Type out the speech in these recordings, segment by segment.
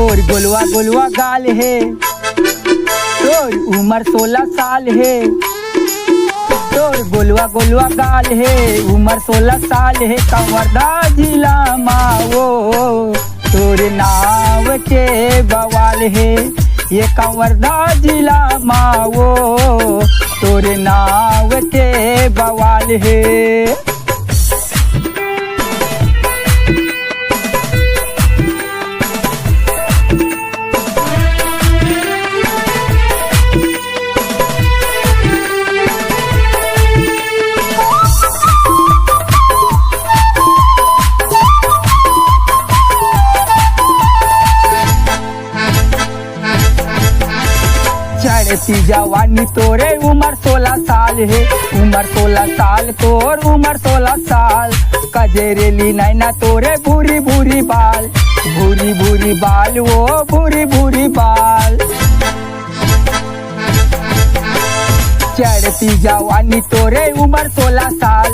तोर गोलवा गोलवा गाल है, तोर उम्र 16 साल है। तोर गोलवा गोलवा गाल है, उम्र 16 साल है। कंवरदा जिला माओ तोर नाव के बवाल है, ये कंवरदा जिला माओ तोर नाव के बवाल है। चढ़ती जवानी तोरे उम्र 16 साल है, उम्र 16 साल तोर उम्र 16 साल। कजरेली नैना तोरे भूरी भूरी बाल, भूरी भूरी बाल वो भूरी भूरी बाल। चढ़ती जवानी तोरे उम्र 16 साल,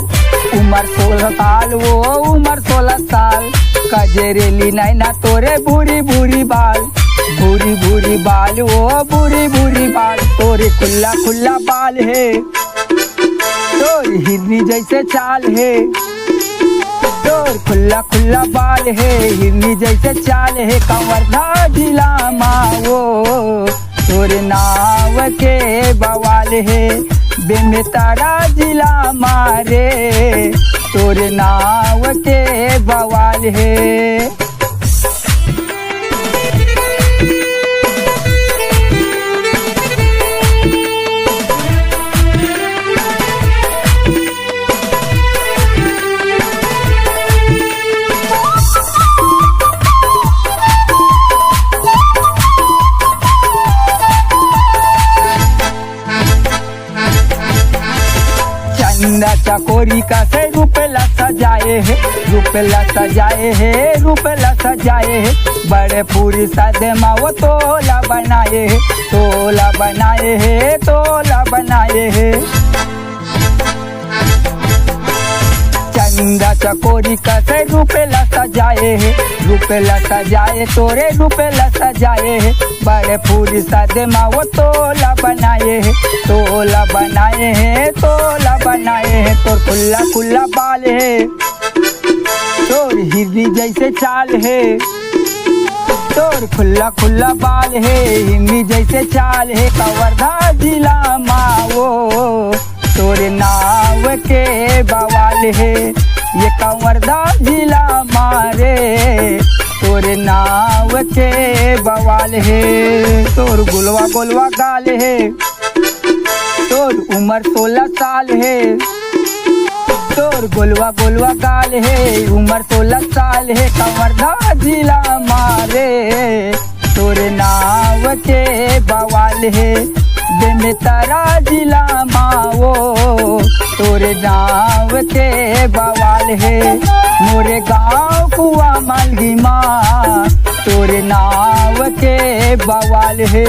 उम्र 16 साल वो उम्र 16 साल। कजरेली नैना तोरे भूरी भूरी बाल, भूरी भूरी बाल वो भूरी भूरी बाल। तोरे खुला खुला बाल है, तोर हिरनी जैसे चाल है। तोर खुला खुला बाल है, हिरनी जैसे चाल है। कंवरदा जिला माओ तोर नाव के बवाल है, बेमेतरा जिला मारे तोर नाव के बवाल है। चंदा चकोरी का से रुपला सजाए है, रुपला सजाए है, रुपला सजाए है। बड़े पूरी सादे माओ तोला बनाए है, तोला बनाए है, तोला बनाए है। चंदा चकोरी का से रुपला सजाए है, रुपला सजाए तोरे रुपला सजाए है। बड़े पूरी सादे माओ तोला बनाए है, तोला बनाए है, तोला बनाए है। तोर खुला खुला बाल है, तोर हिरनी जैसे चाल है। तोर खुला खुला बाल है, हिरनी जैसे चाल है। कंवरदा जिला माओ तोर नाव के बवाल है, ये कंवरदा जिला मारे तोर नाव के बवाल है। तोर गोलवा गोलवा गाल है, तोर उम्र 16 साल है। तोर गोलवा गोलवा गाल है, उम्र 16 साल है। कंवरदा जिला मारे तोर नाव के बवाल है, बेमेतरा जिला माओ तोर नाव के बवाल है। मोरे गाँव कुआ मलगी माँ तोर नाव के बवाल है।